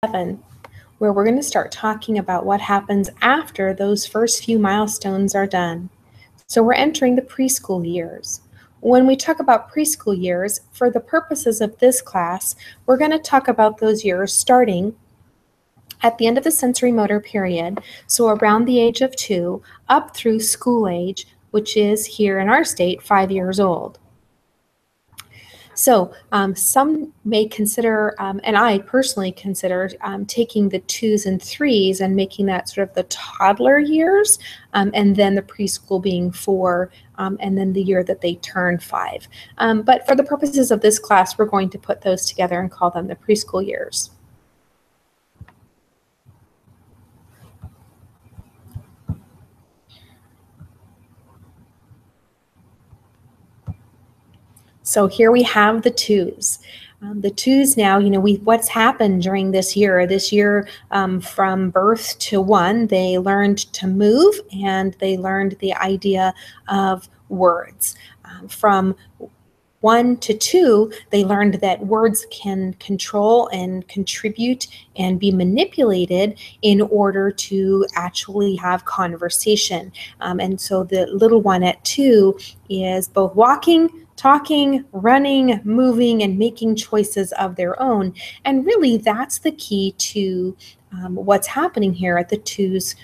7, where we're going to start talking about what happens after those first few milestones are done. So we're entering the preschool years. When we talk about preschool years, for the purposes of this class, we're going to talk about those years starting at the end of the sensory motor period, so around the age of 2, up through school age, which is here in our state 5 years old. So some may consider, and I personally consider, taking the 2s and 3s and making that sort of the toddler years, and then the preschool being 4, and then the year that they turn 5. But for the purposes of this class, we're going to put those together and call them the preschool years. So here we have the 2s. The 2s now, what's happened during this year? This year, from birth to 1, they learned to move and they learned the idea of words. From 1 to 2, they learned that words can control and contribute and be manipulated in order to actually have conversation. And so the little one at 2 is both walking, talking, running, moving, and making choices of their own. And really, that's the key to what's happening here at the 2s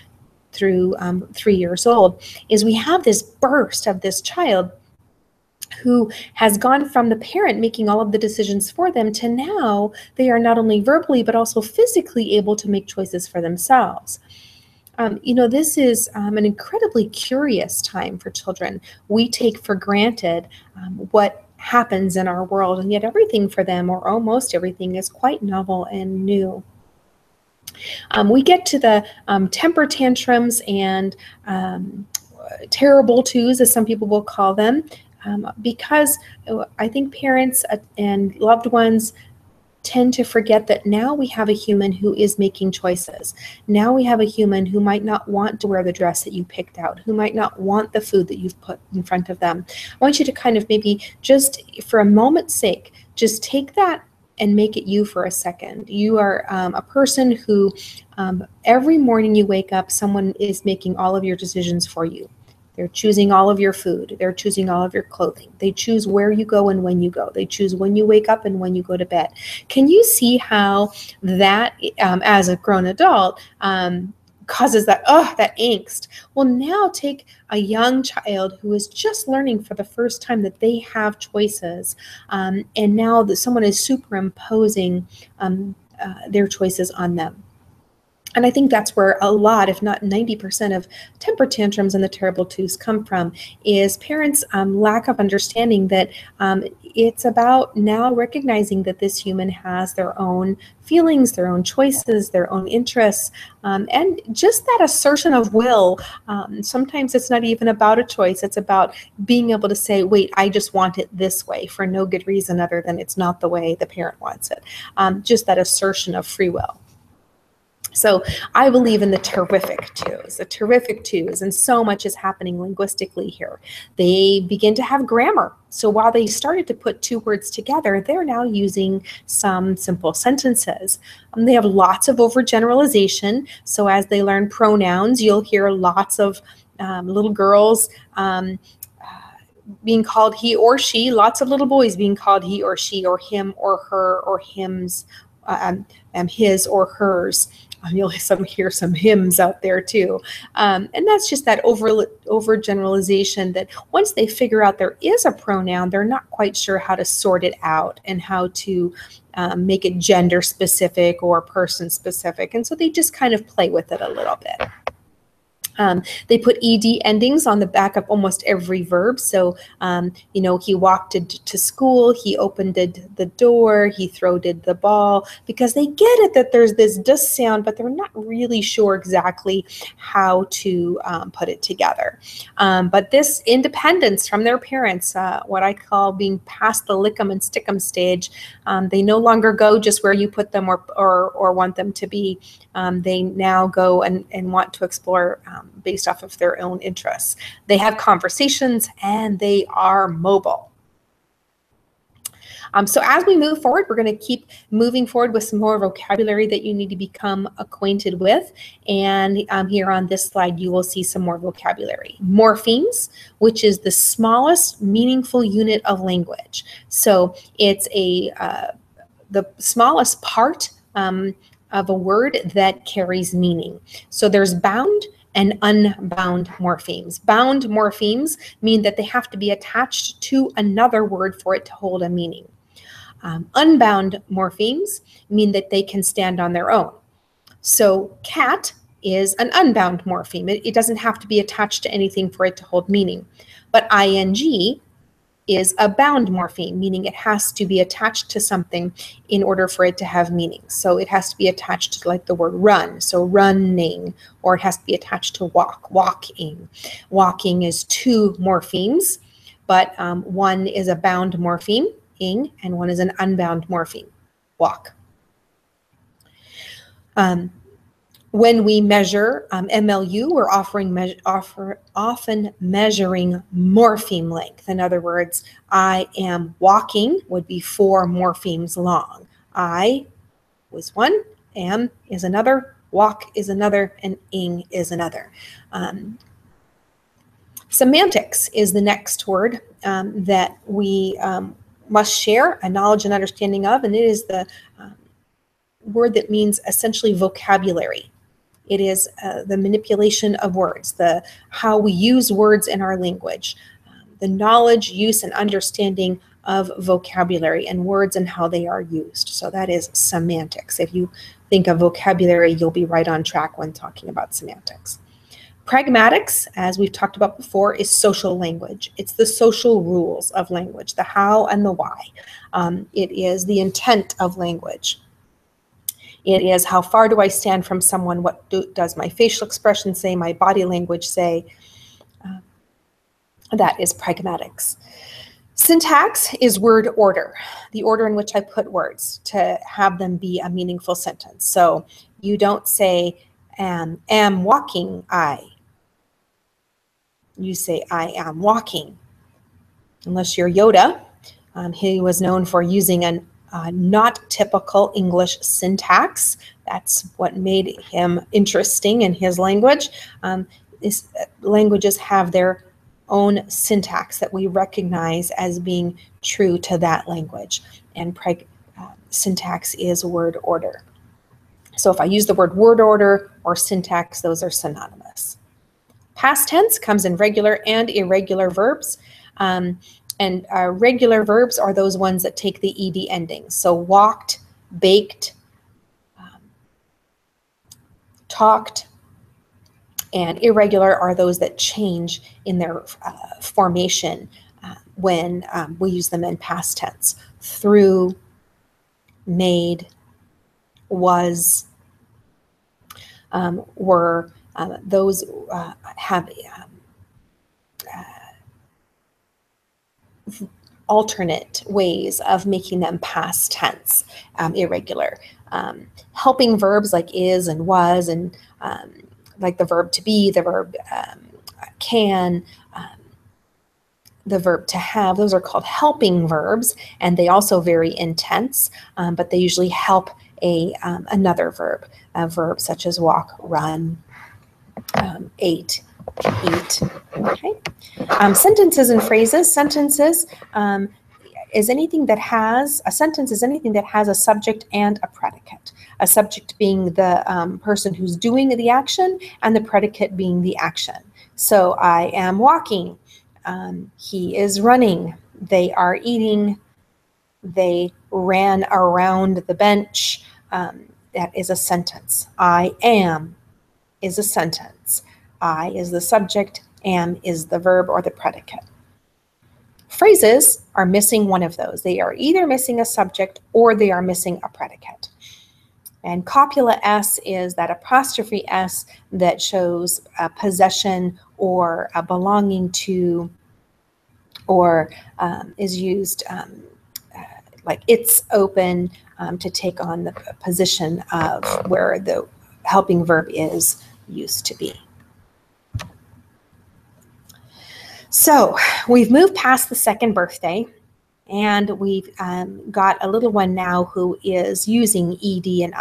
through 3 years old, is we have this burst of this child who has gone from the parent making all of the decisions for them to now they are not only verbally but also physically able to make choices for themselves. This is an incredibly curious time for children. We take for granted what happens in our world, and yet everything for them, or almost everything, is quite novel and new. We get to the temper tantrums and terrible 2s, as some people will call them, because I think parents and loved ones tend to forget that now we have a human who is making choices. Now we have a human who might not want to wear the dress that you picked out, who might not want the food that you've put in front of them. I want you to kind of maybe just for a moment's sake, just take that and make it you for a second. You are a person who every morning you wake up, someone is making all of your decisions for you. They're choosing all of your food. They're choosing all of your clothing. They choose where you go and when you go. They choose when you wake up and when you go to bed. Can you see how that, as a grown adult, causes that angst? Well, now take a young child who is just learning for the first time that they have choices, and now that someone is superimposing their choices on them. And I think that's where a lot, if not 90% of temper tantrums and the terrible 2s come from, is parents' lack of understanding that it's about now recognizing that this human has their own feelings, their own choices, their own interests, and just that assertion of will. Sometimes it's not even about a choice. It's about being able to say, wait, I just want it this way for no good reason other than it's not the way the parent wants it. Just that assertion of free will. So I believe in the terrific 2s, and so much is happening linguistically here. They begin to have grammar. So while they started to put 2 words together, they're now using some simple sentences. They have lots of overgeneralization. So as they learn pronouns, you'll hear lots of little girls being called he or she, lots of little boys being called he or she, or him or her, or hims, his or hers. You'll hear some hymns out there too. And that's just that overgeneralization that once they figure out there is a pronoun, they're not quite sure how to sort it out and how to make it gender specific or person specific. And so they just kind of play with it a little bit. They put ed endings on the back of almost every verb. So, he walked to school, he opened the door, he throwed the ball, because they get it that there's this dus sound, but they're not really sure exactly how to put it together. But this independence from their parents, what I call being past the lick 'em and stick 'em stage, they no longer go just where you put them or want them to be. They now go and want to explore based off of their own interests. They have conversations and they are mobile. So as we move forward, we're going to keep moving forward with some more vocabulary that you need to become acquainted with. And here on this slide, you will see some more vocabulary. Morphemes, which is the smallest meaningful unit of language. So it's the smallest part of a word that carries meaning. So there's bound and unbound morphemes. Bound morphemes mean that they have to be attached to another word for it to hold a meaning. Unbound morphemes mean that they can stand on their own. So cat is an unbound morpheme. It doesn't have to be attached to anything for it to hold meaning. But ing is a bound morpheme, meaning it has to be attached to something in order for it to have meaning. So it has to be attached to like the word run, so running, or it has to be attached to walk, walking. Walking is two morphemes, but one is a bound morpheme, ing, and one is an unbound morpheme, walk. When we measure MLU, we're often measuring morpheme length. In other words, I am walking would be 4 morphemes long. I was one, am is another, walk is another, and ing is another. Semantics is the next word that we must share a knowledge and understanding of, and it is the word that means essentially vocabulary. It is the manipulation of words, how we use words in our language, the knowledge, use, and understanding of vocabulary and words and how they are used. So that is semantics. If you think of vocabulary, you'll be right on track when talking about semantics. Pragmatics, as we've talked about before, is social language. It's the social rules of language, the how and the why. It is the intent of language. It is how far do I stand from someone? What does my facial expression say? My body language say? That is pragmatics. Syntax is word order, the order in which I put words to have them be a meaningful sentence. So you don't say, am walking I. You say, I am walking. Unless you're Yoda, he was known for using an not typical English syntax. That's what made him interesting in his language. Languages have their own syntax that we recognize as being true to that language. And syntax is word order. So if I use the word word order or syntax, those are synonymous. Past tense comes in regular and irregular verbs. And regular verbs are those ones that take the ed endings. So walked, baked, talked, and irregular are those that change in their formation when we use them in past tense. Through, made, was, were, those have alternate ways of making them past tense, irregular. Helping verbs like is and was, and like the verb to be, the verb can, the verb to have, those are called helping verbs, and they also vary in tense, but they usually help another verb, a verb such as walk, run, ate, eat. Okay. Sentences and phrases. Sentences is anything that has, a sentence is anything that has a subject and a predicate. A subject being the person who's doing the action, and the predicate being the action. So I am walking. He is running. They are eating. They ran around the bench. That is a sentence. I am is a sentence. I is the subject, am is the verb or the predicate. Phrases are missing one of those. They are either missing a subject or they are missing a predicate. And copula S is that apostrophe S that shows a possession or a belonging to, or is used like it's open to take on the position of where the helping verb is used to be. So we've moved past the second birthday. And we've got a little one now who is using ed and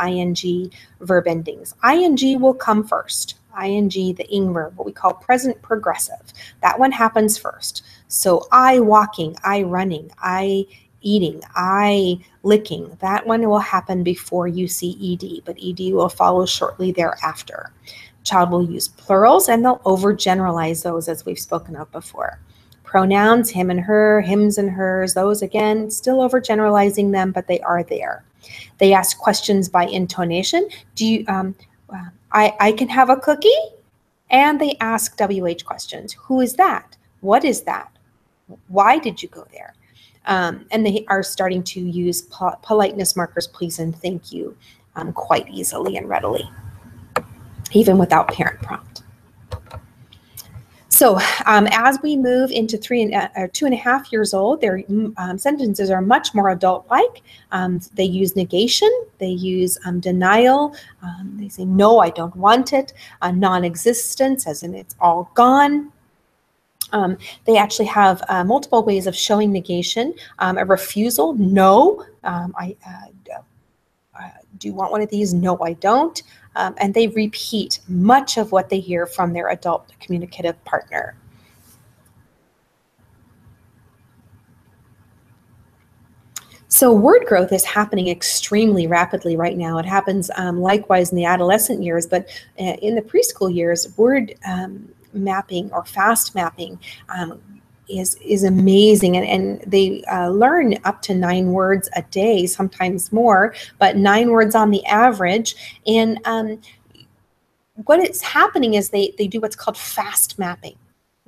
ing verb endings. Ing will come first. Ing, the ing verb, what we call present progressive. That one happens first. So I walking, I running, I eating, I licking. That one will happen before you see ed, but ed will follow shortly thereafter. Child will use plurals and they'll overgeneralize those, as we've spoken of before. Pronouns, him and her, hims and hers, those again, still overgeneralizing them, but they are there. They ask questions by intonation. Do you, I can have a cookie? And they ask WH questions. Who is that? What is that? Why did you go there? And they are starting to use politeness markers, please and thank you, quite easily and readily, even without parent prompt. So as we move into 2.5 years old, their sentences are much more adult-like. They use negation, they use denial, they say, no, I don't want it, non-existence, as in it's all gone. They actually have multiple ways of showing negation. A refusal, no, do you want one of these? No, I don't. And they repeat much of what they hear from their adult communicative partner. So word growth is happening extremely rapidly right now. It happens likewise in the adolescent years, but in the preschool years, word mapping or fast mapping is amazing, and they learn up to 9 words a day, sometimes more, but 9 words on the average. And what is happening is they do what's called fast mapping.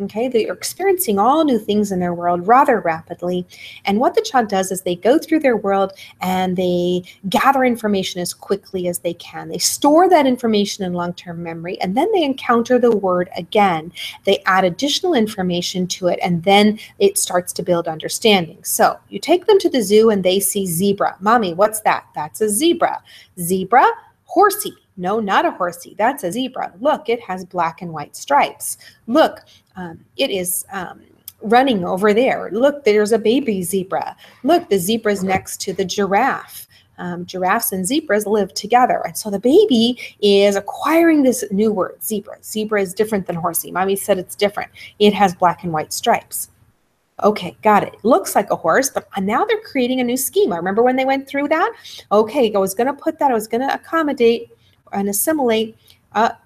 Okay, they are experiencing all new things in their world rather rapidly. And what the child does is they go through their world and they gather information as quickly as they can. They store that information in long-term memory, and then they encounter the word again. They add additional information to it, and then it starts to build understanding. So you take them to the zoo and they see zebra. Mommy, what's that? That's a zebra. Zebra, horsey. No, not a horsey. That's a zebra. Look, it has black and white stripes. Look, it is running over there. Look, there's a baby zebra. Look, the zebra's next to the giraffe. Giraffes and zebras live together. And so the baby is acquiring this new word, zebra. Zebra is different than horsey. Mommy said it's different. It has black and white stripes. Okay, got it. Looks like a horse, but now they're creating a new schema. Remember when they went through that? Okay, I was going to put that, I was going to accommodate and assimilate,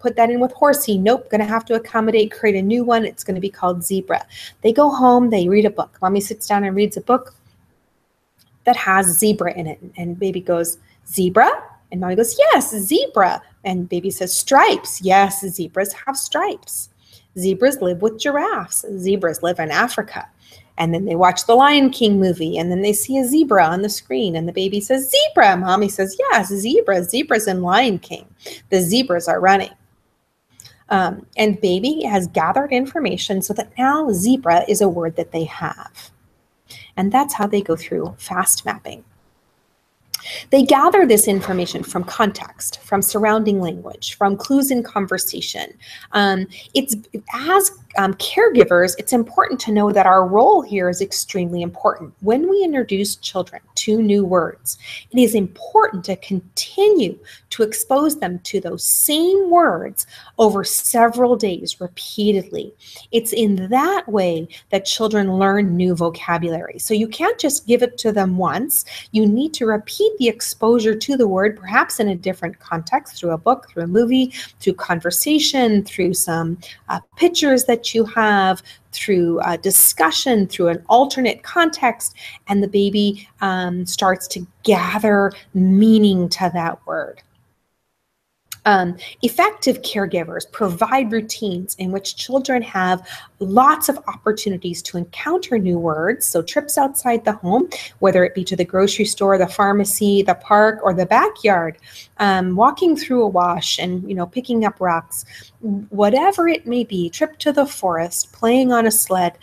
put that in with horsey. Nope, going to have to accommodate, create a new one. It's going to be called zebra. They go home, they read a book. Mommy sits down and reads a book that has zebra in it. And baby goes, zebra? And mommy goes, yes, zebra. And baby says, stripes. Yes, zebras have stripes. Zebras live with giraffes. Zebras live in Africa. And then they watch the Lion King movie, and then they see a zebra on the screen, and the baby says, zebra. Mommy says, yes, zebra. Zebra's in Lion King. The zebras are running. And baby has gathered information so that now zebra is a word that they have. And that's how they go through fast mapping. They gather this information from context, from surrounding language, from clues in conversation. It's as caregivers, it's important to know that our role here is extremely important. When we introduce children to new words, it is important to continue to expose them to those same words over several days repeatedly. It's in that way that children learn new vocabulary. So you can't just give it to them once. You need to repeat the exposure to the word, perhaps in a different context, through a book, through a movie, through conversation, through some pictures that you have, through discussion, through an alternate context, and the baby starts to gather meaning to that word. Effective caregivers provide routines in which children have lots of opportunities to encounter new words. So trips outside the home, whether it be to the grocery store, the pharmacy, the park, or the backyard, walking through a wash and, picking up rocks, whatever it may be, trip to the forest, playing on a sled.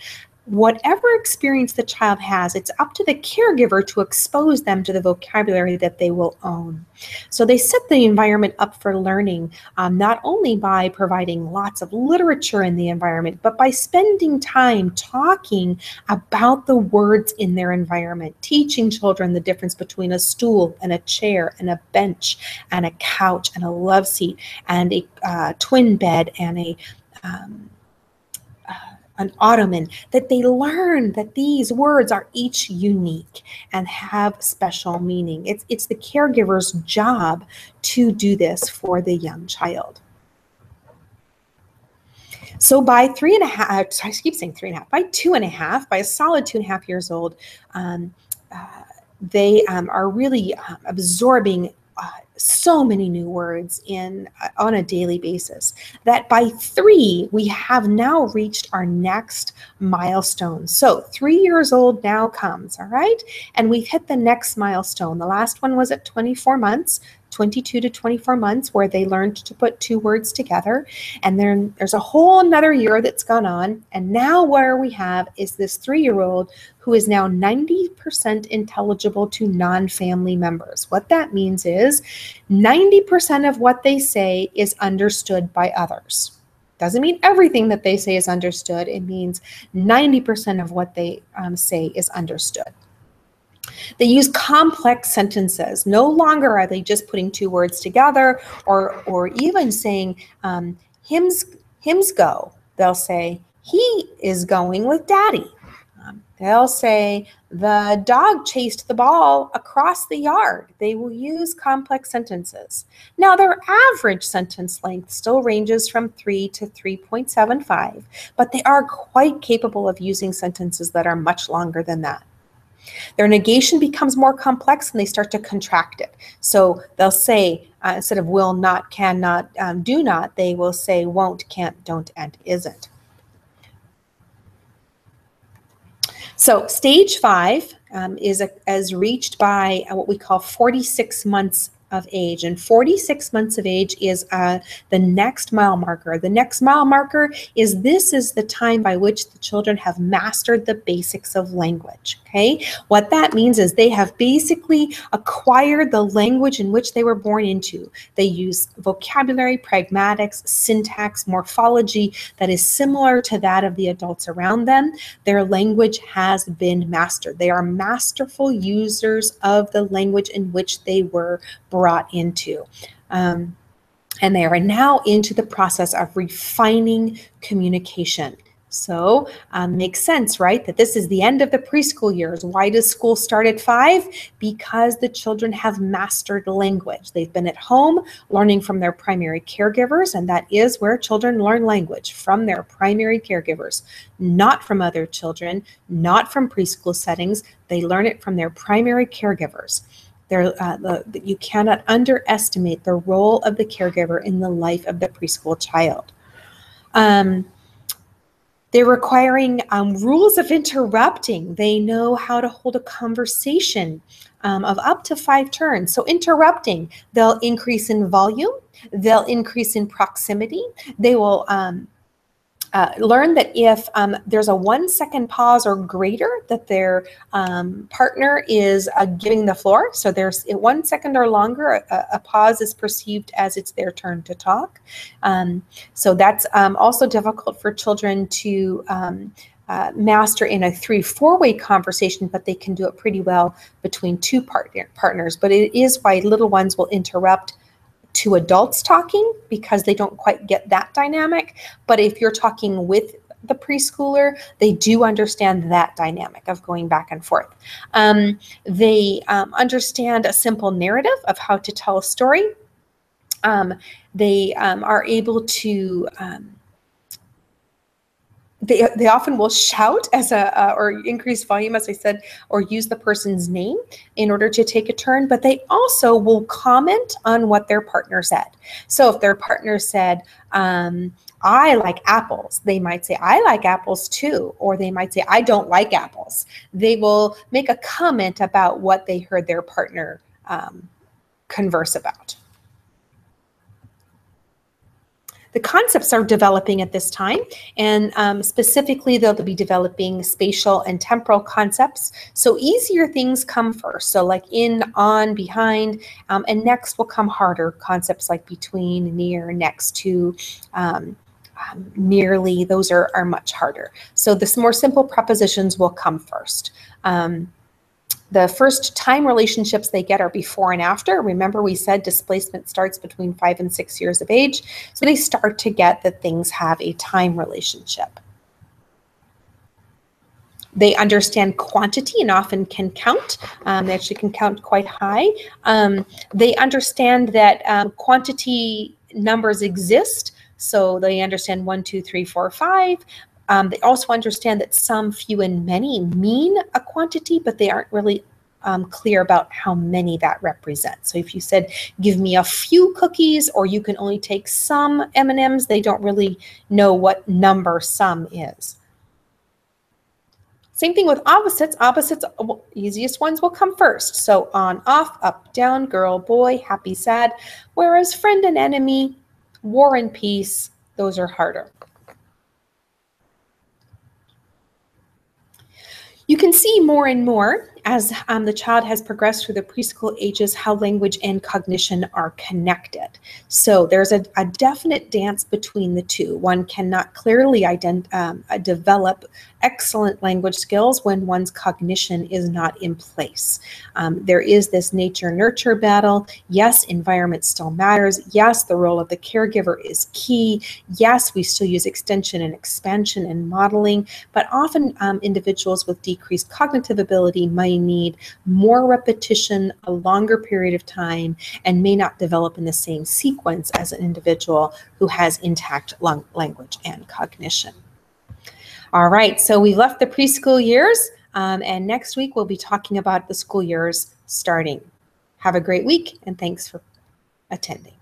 whatever experience the child has, it's up to the caregiver to expose them to the vocabulary that they will own. So they set the environment up for learning, not only by providing lots of literature in the environment, but by spending time talking about the words in their environment, teaching children the difference between a stool and a chair and a bench and a couch and a love seat and a twin bed and an ottoman, that they learn that these words are each unique and have special meaning. It's the caregiver's job to do this for the young child. So by 3.5, I keep saying 3.5, by 2.5, by a solid 2.5 years old, they are really absorbing so many new words on a daily basis, that by 3, we have now reached our next milestone. So 3 years old now comes, all right? And we've hit the next milestone. The last one was at 24 months, 22 to 24 months, where they learned to put 2 words together. And then there's a whole another year that's gone on. And now where we have is this 3-year-old who is now 90% intelligible to non-family members. What that means is 90% of what they say is understood by others. Doesn't mean everything that they say is understood. It means 90% of what they say is understood. They use complex sentences. No longer are they just putting 2 words together or even saying hymns go. They'll say, he is going with daddy. They'll say, the dog chased the ball across the yard. They will use complex sentences. Now, their average sentence length still ranges from 3 to 3.75, but they are quite capable of using sentences that are much longer than that. Their negation becomes more complex and they start to contract it. So they'll say, instead of will not, cannot, do not, they will say won't, can't, don't, and isn't. So stage 5 is reached by what we call 46 months of age, and 46 months of age is the next mile marker. The next mile marker is the time by which the children have mastered the basics of language. Okay, what that means is they have basically acquired the language in which they were born into. They use vocabulary, pragmatics, syntax, morphology that is similar to that of the adults around them. Their language has been mastered. They are masterful users of the language in which they were brought into. And they are now into the process of refining communication. So makes sense, right? That this is the end of the preschool years. Why does school start at 5? Because the children have mastered language. They've been at home learning from their primary caregivers, and that is where children learn language, from their primary caregivers, not from other children, not from preschool settings. They learn it from their primary caregivers. You cannot underestimate the role of the caregiver in the life of the preschool child. They're requiring rules of interrupting. They know how to hold a conversation of up to 5 turns. So interrupting, they'll increase in volume, they'll increase in proximity. They will learn that if there's a 1-second pause or greater, that their partner is giving the floor. So there's 1 second or longer, a pause is perceived as it's their turn to talk. So that's also difficult for children to master in a 3-4-way conversation, but they can do it pretty well between 2 partners. But it is why little ones will interrupt to adults talking, because they don't quite get that dynamic. But if you're talking with the preschooler, they do understand that dynamic of going back and forth. They understand a simple narrative of how to tell a story. They are able to They often will shout or increase volume, as I said, or use the person's name in order to take a turn, but they also will comment on what their partner said. So if their partner said, I like apples, they might say, I like apples too, or they might say, I don't like apples. They will make a comment about what they heard their partner converse about. The concepts are developing at this time, and specifically they'll be developing spatial and temporal concepts. So easier things come first, so like in, on, behind, and next will come harder concepts like between, near, next to, nearly. Those are much harder. So the more simple prepositions will come first. The first time relationships they get are before and after. Remember, we said displacement starts between 5 and 6 years of age. So they start to get that things have a time relationship. They understand quantity and often can count. They actually can count quite high. They understand that quantity numbers exist. So they understand 1, 2, 3, 4, 5. They also understand that some, few, and many mean a quantity, but they aren't really clear about how many that represents. So if you said, give me a few cookies, or you can only take some M&Ms, they don't really know what number some is. Same thing with opposites. Opposites, easiest ones will come first. So on, off, up, down, girl, boy, happy, sad. Whereas friend and enemy, war and peace, those are harder. You can see more and more as the child has progressed through the preschool ages how language and cognition are connected. So there's a definite dance between the two. One cannot clearly develop excellent language skills when one's cognition is not in place. There is this nature-nurture battle. Yes, environment still matters. Yes, the role of the caregiver is key. Yes, we still use extension and expansion and modeling, but often individuals with decreased cognitive ability may need more repetition, a longer period of time, and may not develop in the same sequence as an individual who has intact language and cognition. All right, so we left the preschool years, and next week we'll be talking about the school years starting. Have a great week, and thanks for attending.